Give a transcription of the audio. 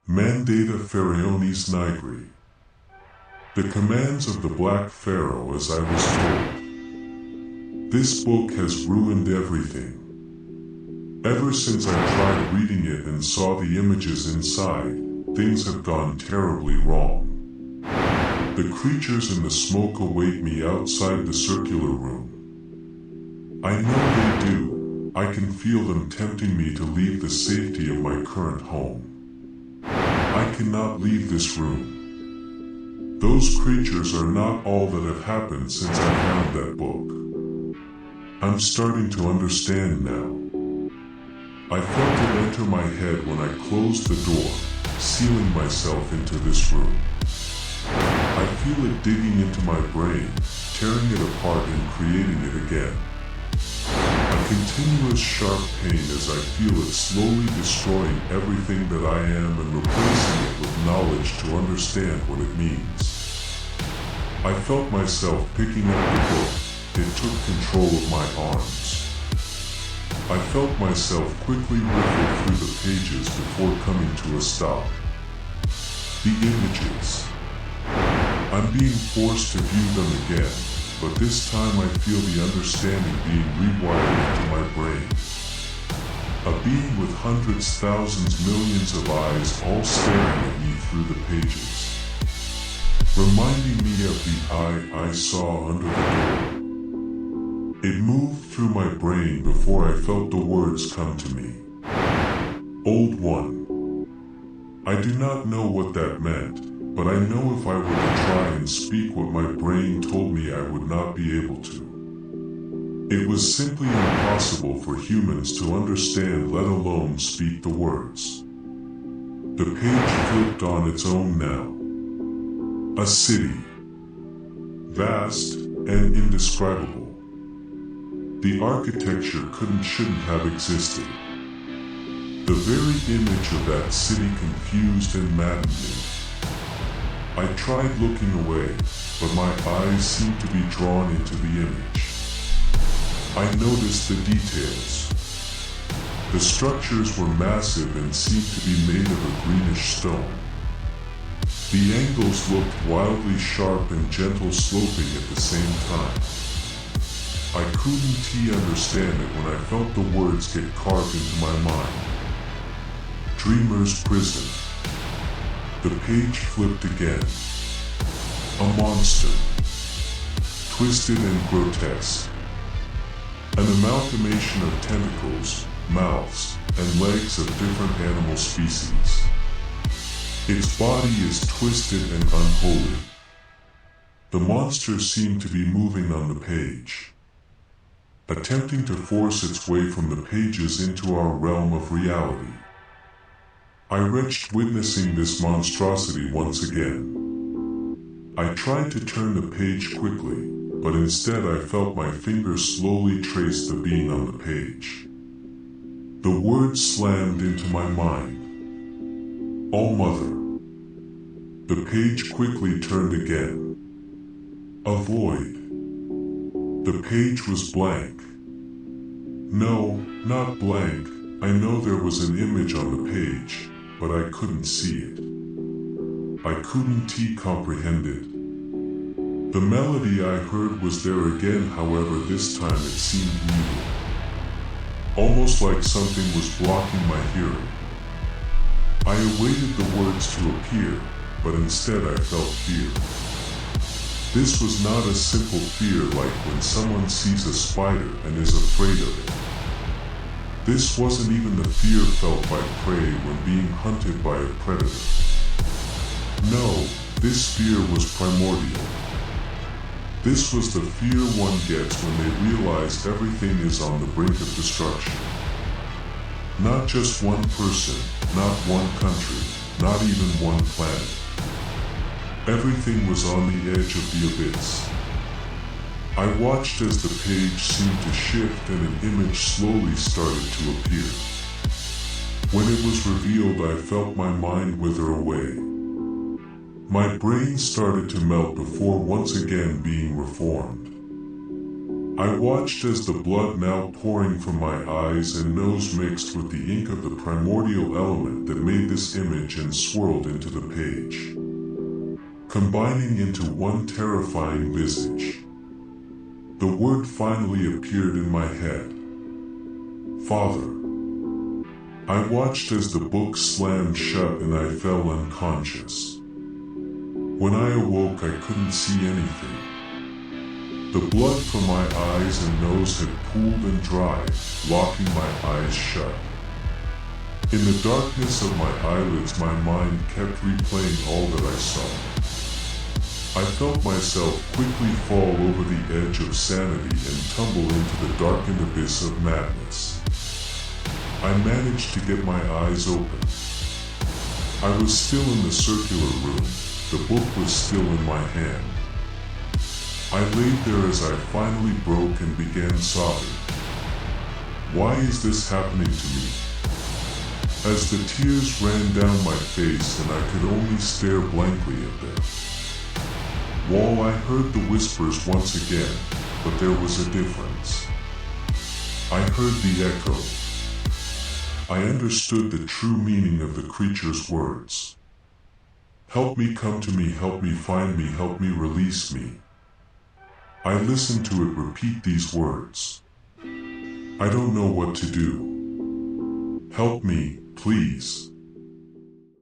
Mandata Pharaonis Nigri. The commands of the Black Pharaoh, as I was told. This book has ruined everything. Ever since I tried reading it and saw the images inside, things have gone terribly wrong. The creatures in the smoke await me outside the circular room. I know they do. I can feel them tempting me to leave the safety of my current home. I cannot leave this room. Those creatures are not all that have happened since I found that book. I'm starting to understand now. I felt it enter my head when I closed the door, sealing myself into this room. I feel it digging into my brain, tearing it apart and creating it again. A continuous sharp pain as I feel it slowly destroying everything that I am and replacing it with knowledge to understand what it means. I felt myself picking up the book. It took control of my arms. I felt myself quickly riffle through the pages before coming to a stop. The images. I'm being forced to view them again, but this time I feel the understanding being rewired into my brain. A being with hundreds, thousands, millions of eyes all staring at me through the pages. Reminding me of the eye I saw under the door. It moved through my brain before I felt the words come to me. Old One. I do not know what that meant. But I know if I were to try and speak what my brain told me I would not be able to. It was simply impossible for humans to understand, let alone speak the words. The page flipped on its own now. A city. Vast and indescribable. The architecture shouldn't have existed. The very image of that city confused and maddened me. I tried looking away, but my eyes seemed to be drawn into the image. I noticed the details. The structures were massive and seemed to be made of a greenish stone. The angles looked wildly sharp and gentle sloping at the same time. I couldn't understand it when I felt the words get carved into my mind. Dreamer's Prison. The page flipped again. A monster. Twisted and grotesque. An amalgamation of tentacles, mouths, and legs of different animal species. Its body is twisted and unholy. The monster seemed to be moving on the page, attempting to force its way from the pages into our realm of reality. I retched witnessing this monstrosity once again. I tried to turn the page quickly, but instead I felt my fingers slowly trace the being on the page. The words slammed into my mind. All-Mother. The page quickly turned again. A void. The page was blank. No, not blank. I know there was an image on the page, but I couldn't see it. I couldn't comprehend it. The melody I heard was there again, however this time it seemed muted. Almost like something was blocking my hearing. I awaited the words to appear, but instead I felt fear. This was not a simple fear like when someone sees a spider and is afraid of it. This wasn't even the fear felt by prey when being hunted by a predator. No, this fear was primordial. This was the fear one gets when they realize everything is on the brink of destruction. Not just one person, not one country, not even one planet. Everything was on the edge of the abyss. I watched as the page seemed to shift and an image slowly started to appear. When it was revealed, I felt my mind wither away. My brain started to melt before once again being reformed. I watched as the blood now pouring from my eyes and nose mixed with the ink of the primordial element that made this image and swirled into the page, combining into one terrifying visage. The word finally appeared in my head. Father. I watched as the book slammed shut and I fell unconscious. When I awoke, I couldn't see anything. The blood from my eyes and nose had pooled and dried, locking my eyes shut. In the darkness of my eyelids, my mind kept replaying all that I saw. I felt myself quickly fall over the edge of sanity and tumble into the darkened abyss of madness. I managed to get my eyes open. I was still in the circular room. The book was still in my hand. I laid there as I finally broke and began sobbing. Why is this happening to me? As the tears ran down my face and I could only stare blankly at them. Wall, I heard the whispers once again, but there was a difference. I heard the echo. I understood the true meaning of the creature's words. Help me, come to me, help me, find me, help me, release me. I listened to it repeat these words. I don't know what to do. Help me, please.